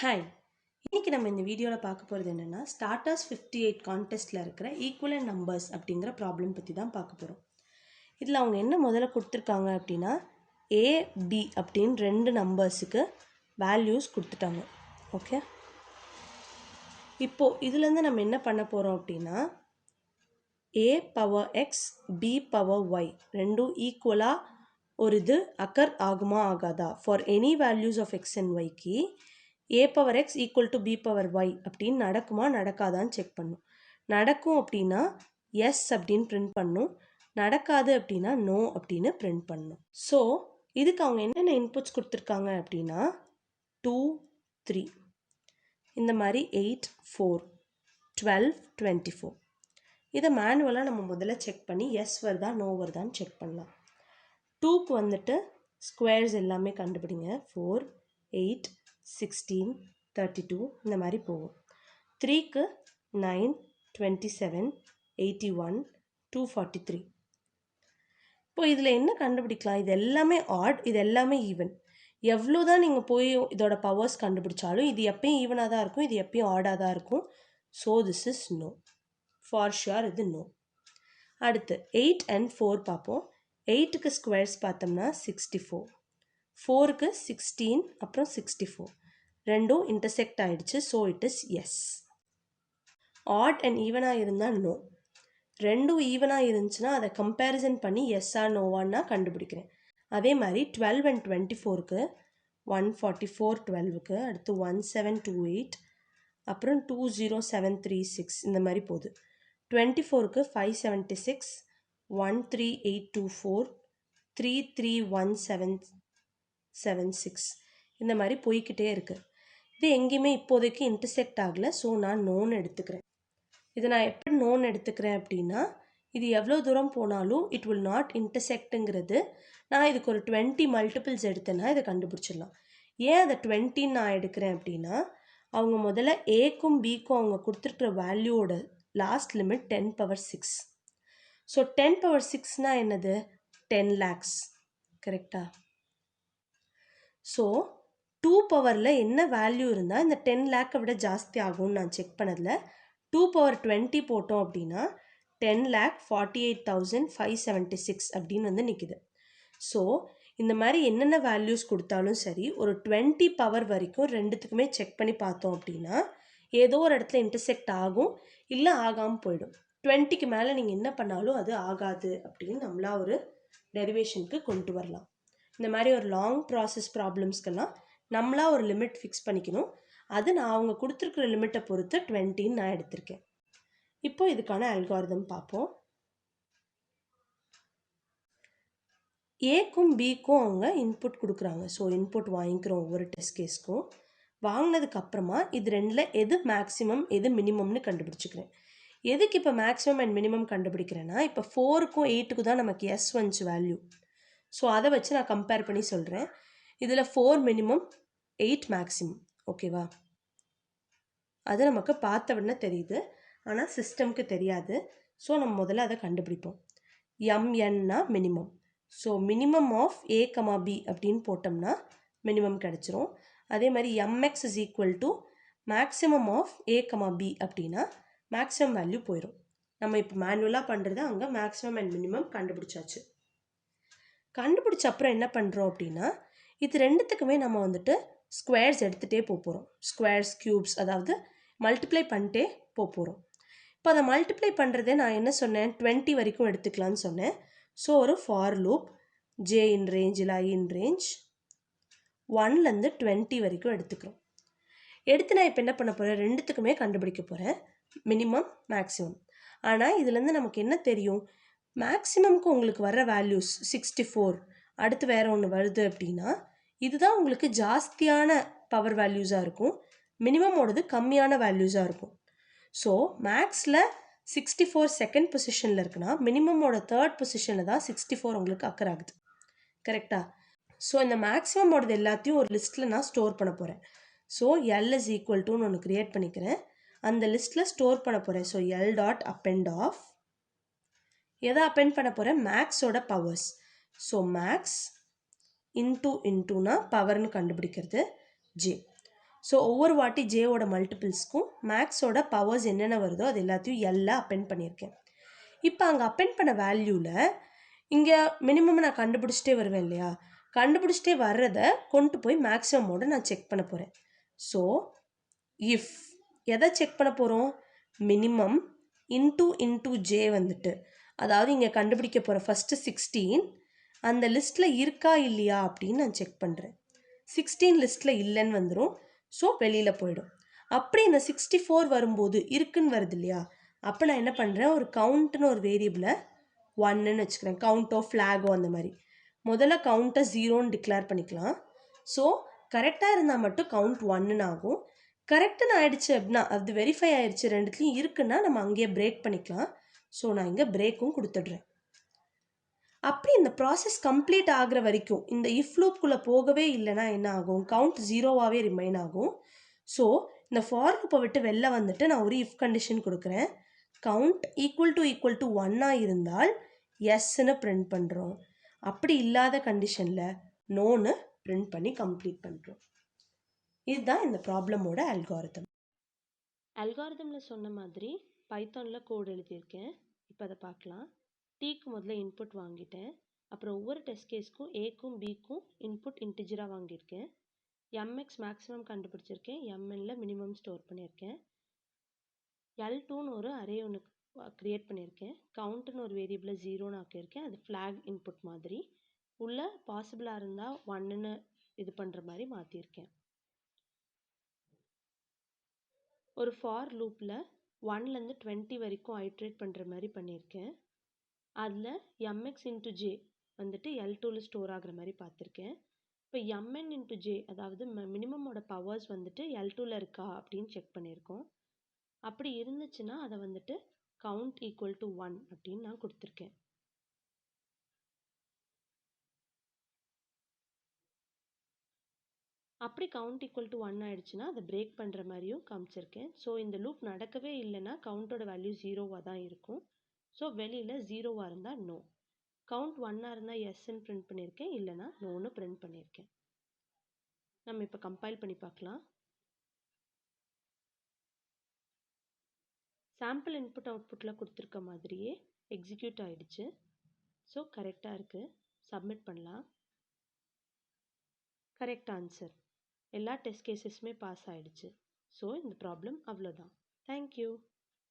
Hi, இன்னைக்கு நம்ம இந்த வீடியோவில் பார்க்க போகிறது என்னென்னா ஸ்டார்டர்ஸ் 58 கான்டெஸ்ட்டில் இருக்கிற ஈக்குவலன்ட் நம்பர்ஸ் அப்படிங்கிற ப்ராப்ளம் பற்றி தான் பார்க்க போகிறோம். இதில் அவங்க என்ன முதல்ல கொடுத்துருக்காங்க அப்படின்னா ஏ பி அப்படின்னு ரெண்டு நம்பர்ஸுக்கு வேல்யூஸ் கொடுத்துட்டாங்க. ஓகே, இப்போது இதுலேருந்து நம்ம என்ன பண்ண போகிறோம் அப்படின்னா A power X B power Y ரெண்டும் ஈக்குவலாக ஒரு இது அக்கர் ஆகுமா ஆகாதா for any values of X and ஒய்க்கு a power x equal to b power y அப்படின்னு நடக்குமா நடக்காதான்னு செக் பண்ணும். நடக்கும் அப்படின்னா எஸ் அப்படின்னு பிரிண்ட் பண்ணும், நடக்காது அப்படின்னா நோ அப்படின்னு பிரிண்ட் பண்ணும். ஸோ இதுக்கு அவங்க என்னென்ன இன்புட்ஸ் கொடுத்துருக்காங்க அப்படின்னா 2 3 இந்த மாதிரி 8 4 12 24. இதை மேனுவலாக நம்ம முதல்ல செக் பண்ணி எஸ் வருதா நோ வருதான்னு செக் பண்ணலாம். 2க்கு வந்துட்டு ஸ்கொயர்ஸ் எல்லாமே கண்டுபிடிங்க. 4 8 16 32 இந்த மாதிரி போகும். 3க்கு 9 27 81 243. இப்போ இதில் என்ன கண்டுபிடிக்கலாம்? இது எல்லாமே ஆட், இது எல்லாமே ஈவன். எவ்வளோ தான் நீங்கள் போய் இதோட பவர்ஸ் கண்டுபிடிச்சாலும் இது எப்பயும் ஈவனாக தான் இருக்கும், இது எப்பயும் ஆடாக தான் இருக்கும். So this is no, for sure இது நோ. அடுத்து 8 and 4 பார்ப்போம். 8க்கு ஸ்கொயர்ஸ் பார்த்தோம்னா 64, 4க்கு 16 அப்புறம் 64 ரெண்டும் இன்டர்செக்ட் ஆகிடுச்சு. So it is yes. Odd and ஈவனாக இருந்தால் நோ. ரெண்டும் ஈவனாக இருந்துச்சுன்னா அதை கம்பேரிசன் பண்ணி எஸ்ஸா நோவான்னா கண்டுபிடிக்கிறேன். அதே மாதிரி 12 and 24க்கு 144 12க்கு அடுத்து 1728 அப்புறம் 20736 இந்த மாதிரி போகுது. 24க்கு 576 13824 33176 இந்த மாதிரி போய்கிட்டே இருக்குது. இது எங்கேயுமே இப்போதைக்கு இன்டர்செக்ட் ஆகலை. ஸோ நான் நோன்னு எடுத்துக்கிறேன். இதை நான் எப்படி நோன்னு எடுத்துக்கிறேன் அப்படின்னா இது எவ்வளோ தூரம் போனாலும் இட் வில் நாட் இன்டர்செக்ட்டுங்கிறது. நான் இதுக்கு ஒரு 20 மல்டிபிள்ஸ் எடுத்தேன்னா இதை கண்டுபிடிச்சிடலாம். ஏன் அதை 20 நான் எடுக்கிறேன் அப்படின்னா அவங்க முதல்ல ஏக்கும் பிக்கும் அவங்க கொடுத்துருக்குற வேல்யூவோட last limit 10 power 6. So 10 power 6னால் என்னது? 10 lakhs. கரெக்டா? ஸோ 2 பவரில் என்ன வேல்யூ இருந்தால் இந்த 10 லேக்கை விட ஜாஸ்தி ஆகும்னு நான் செக் பண்ணதில் 2 power 20 போட்டோம் அப்படின்னா 10,48,576 அப்படின்னு வந்து நிற்குது. ஸோ இந்த மாதிரி என்னென்ன வேல்யூஸ் கொடுத்தாலும் சரி ஒரு 20 பவர் வரைக்கும் ரெண்டுத்துக்குமே செக் பண்ணி பார்த்தோம் அப்படின்னா ஏதோ ஒரு இடத்துல இன்டர்செக்ட் ஆகும், இல்லை ஆகாமல் போயிடும். 20க்கு மேலே நீங்கள் என்ன பண்ணாலும் அது ஆகாது அப்படின்னு நம்மளா ஒரு டெரிவேஷனுக்கு கொண்டு வரலாம். இந்த மாதிரி ஒரு லாங் ப்ராசஸ் ப்ராப்ளம்ஸ்க்கெல்லாம் நம்மளா ஒரு லிமிட் ஃபிக்ஸ் பண்ணிக்கணும். அது நான் அவங்க கொடுத்துருக்குற லிமிட்டை பொறுத்து 20ன்னு நான் எடுத்திருக்கேன். இப்போ இதுக்கான அல்காரிதம் பார்ப்போம். ஏக்கும் பிக்கும் அவங்க இன்புட் கொடுக்குறாங்க. ஸோ இன்புட் வாங்கிக்கிறோம் ஒவ்வொரு டெஸ்ட் கேஸ்க்கும். வாங்கினதுக்கு அப்புறமா இது ரெண்டில் எது மேக்ஸிமம் எது மினிமம்னு கண்டுபிடிச்சிக்கிறேன். எதுக்கு இப்போ மேக்ஸிமம் அண்ட் மினிமம் கண்டுபிடிக்கிறேன்னா இப்போ 4க்கும் 8க்கும் தான் நமக்கு எஸ் வந்துச்சு வேல்யூ. ஸோ அதை வச்சு நான் கம்பேர் பண்ணி சொல்கிறேன். இதில் 4 மினிமம் 8 மேக்ஸிமம். ஓகேவா? அது நமக்கு பார்த்த உடனே தெரியுது, ஆனால் சிஸ்டம்க்கு தெரியாது. ஸோ நம்ம முதல்ல அதை கண்டுபிடிப்போம். எம்என்னா minimum. So minimum of A comma B அப்படின்னு போட்டோம்னா மினிமம் கிடச்சிரும். அதே மாதிரி MX is equal to maximum of A comma B அப்படின்னா மேக்ஸிமம் வேல்யூ போயிடும். நம்ம இப்போ மேனுவலாக பண்ணுறது அங்கே மேக்ஸிமம் அண்ட் மினிமம் கண்டுபிடிச்சாச்சு. கண்டுபிடிச்ச அப்புறம் என்ன பண்ணுறோம் அப்படின்னா இது ரெண்டுத்துக்குமே நம்ம வந்துட்டு ஸ்கொயர்ஸ் எடுத்துகிட்டே போகிறோம். ஸ்கொயர்ஸ் கியூப்ஸ் அதாவது மல்டிப்ளை பண்ணிட்டே போகிறோம். இப்போ அதை மல்டிப்ளை பண்ணுறதே நான் என்ன சொன்னேன் 20 வரைக்கும் எடுத்துக்கலான்னு சொன்னேன். ஸோ ஒரு for loop J in range இல்லை ஐ இன் ரேஞ்ச் 1லேருந்து 20 வரைக்கும் எடுத்துக்கிறோம். எடுத்து நான் இப்போ என்ன பண்ண போகிறேன்? ரெண்டுத்துக்குமே கண்டுபிடிக்க போகிறேன் மினிமம் மேக்ஸிமம். ஆனால் இதுலேருந்து நமக்கு என்ன தெரியும்? மேக்ஸிமம்க்கு உங்களுக்கு வர வேல்யூஸ் 64, அடுத்து வேறு ஒன்று வருது அப்படின்னா இதுதான் உங்களுக்கு ஜாஸ்தியான பவர் வேல்யூஸாக இருக்கும், மினிமமோடது கம்மியான வேல்யூஸாக இருக்கும். ஸோ மேக்ஸில் 64 செகண்ட் பொசிஷனில் இருக்குன்னா மினிமமோட தேர்ட் பொசிஷனில் தான் 64 உங்களுக்கு அக்கர் ஆகுது. கரெக்டாக? ஸோ இந்த மேக்ஸிமமோடது எல்லாத்தையும் ஒரு லிஸ்ட்டில் நான் ஸ்டோர் பண்ண போகிறேன். ஸோ எல் இஸ் ஈக்குவல் டுன்னு ஒன்று க்ரியேட் பண்ணிக்கிறேன், அந்த லிஸ்ட்டில் ஸ்டோர் பண்ண போகிறேன். So L dot append of எதை அப்பெண்ட் பண்ண போகிறேன்? மேக்ஸோட பவர்ஸ். ஸோ மேக்ஸ் இன்டூனா பவர்னு கண்டுபிடிக்கிறது ஜே. ஸோ ஒவ்வொரு வாட்டி ஜேவோட மல்டிபிள்ஸ்க்கும் மேக்ஸோட பவர்ஸ் என்னென்ன வருதோ அது எல்லாத்தையும் எல்லாம் அப்பெண்ட் பண்ணியிருக்கேன். இப்போ அங்கே அப்பெண்ட் பண்ண வேல்யூவில் இங்கே மினிமம் நான் கண்டுபிடிச்சிட்டே வருவேன் இல்லையா, கண்டுபிடிச்சிட்டே வர்றதை கொண்டு போய் மேக்ஸிமமோட நான் செக் பண்ண போகிறேன். ஸோ இஃப் எதை செக் பண்ண போகிறோம், மினிமம் இன்டூ ஜே வந்துட்டு, அதாவது இங்கே கண்டுபிடிக்க போகிற ஃபஸ்ட்டு 16 அந்த லிஸ்ட்டில் இருக்கா இல்லையா அப்படின்னு நான் செக் பண்ணுறேன். 16 லிஸ்ட்டில் இல்லைன்னு வந்துடும். ஸோ வெளியில் போயிடும். அப்படி இந்த 64 வரும்போது இருக்குன்னு வருது இல்லையா, அப்போ நான் என்ன பண்ணுறேன், ஒரு கவுண்ட்னு ஒரு வேரியபிளை 1ன்னு வச்சுக்கிறேன். கவுண்டோ ஃப்ளாகோ அந்த மாதிரி. முதல்ல கவுண்ட்டை 0ன்னு டிக்ளேர் பண்ணிக்கலாம். ஸோ கரெக்டாக இருந்தால் மட்டும் கவுண்ட் 1ன்னு ஆகும். கரெக்டுன்னு ஆயிடுச்சு அப்படின்னா, அது வெரிஃபை ஆயிடுச்சு ரெண்டுத்துலையும் இருக்குன்னா நம்ம அங்கேயே பிரேக் பண்ணிக்கலாம். ஸோ நான் இங்கே பிரேக்கும் கொடுத்துட்றேன். அப்படி இந்த ப்ராசஸ் கம்ப்ளீட் ஆகிற வரைக்கும் இந்த இஃப் லூப்குள்ளே போகவே இல்லைன்னா என்ன ஆகும், கவுண்ட் 0வாகவே ரிமைன் ஆகும். ஸோ இந்த ஃபார் லூப்பை விட்டு வெளில வந்துட்டு நான் ஒரு இஃப் கண்டிஷன் கொடுக்குறேன். கவுண்ட் ஈக்குவல் டு 1ஆக இருந்தால் எஸ்ன்னு பிரிண்ட் பண்ணுறோம். அப்படி இல்லாத கண்டிஷனில் நோன்னு பிரிண்ட் பண்ணி கம்ப்ளீட் பண்ணுறோம். இதுதான் இந்த ப்ராப்ளமோட அல்காரிதம். அல்காரிதமில் சொன்ன மாதிரி பைத்தானில் கோட் எழுதியிருக்கேன். இப்போ அதை பார்க்கலாம். டீக்கு முதல்ல இன்புட் வாங்கிட்டேன். அப்புறம் ஒவ்வொரு டெஸ்ட் கேஸ்க்கும் ஏக்கும் பிக்கும் இன்புட் இன்டிஜராக வாங்கியிருக்கேன். எம்எக்ஸ் மேக்ஸிமம் கண்டுபிடிச்சிருக்கேன். எம்என்ல மினிமம் ஸ்டோர் பண்ணியிருக்கேன். L2ன்னு ஒரு அரே ஒன்று க்ரியேட் பண்ணியிருக்கேன். கவுண்ட்டுன்னு ஒரு வேரியபிளை 0ன்னு ஆக்கியிருக்கேன். அது ஃப்ளாக் இன்புட் மாதிரி. உள்ள பாசிபிளாக இருந்தால் 1ன்னு இது பண்ணுற மாதிரி மாற்றியிருக்கேன். ஒரு ஃபார் லூப்பில் 1லேருந்து 20 வரைக்கும் ஐட்ரேட் பண்ணுற மாதிரி பண்ணியிருக்கேன். அதில் எம்எக்ஸ் இன்ட்டு ஜே வந்துட்டு L2வில் ஸ்டோர் ஆகிற மாதிரி பார்த்துருக்கேன். இப்போ எம்என் இன்ட்டு ஜே, அதாவது மினிமமோட பவர்ஸ் வந்துட்டு L2வில் இருக்கா அப்படின்னு செக் பண்ணியிருக்கோம். அப்படி இருந்துச்சுன்னா அதை வந்துட்டு கவுண்ட் ஈக்குவல் டு 1 அப்படின்னு நான் கொடுத்துருக்கேன். அப்படி கவுண்ட் ஈக்குவல் டு 1 ஆயிடுச்சுன்னா அதை பிரேக் பண்ணுற மாதிரியும் காமிச்சிருக்கேன். ஸோ இந்த லூப் நடக்கவே இல்லைன்னா கவுண்டோட வேல்யூ 0வாக தான் இருக்கும். ஸோ வெளியில் 0வாக இருந்தால் நோ, கவுண்ட் 1ஆக இருந்தால் எஸ்ன்னு பிரிண்ட் பண்ணியிருக்கேன், இல்லைனா நோன்னு பிரிண்ட் பண்ணியிருக்கேன். நம்ம இப்போ கம்பைல் பண்ணி பார்க்கலாம். சாம்பிள் இன்புட் அவுட்புட்டில் கொடுத்துருக்க மாதிரியே எக்ஸிக்யூட் ஆகிடுச்சு. ஸோ கரெக்டாக இருக்குது. சப்மிட் பண்ணலாம். Correct answer. எல்லா டெஸ்ட் கேஸஸுமே பாஸ் ஆகிடுச்சு. ஸோ இந்த ப்ராப்ளம் அவ்வளோதான். தேங்க்யூ.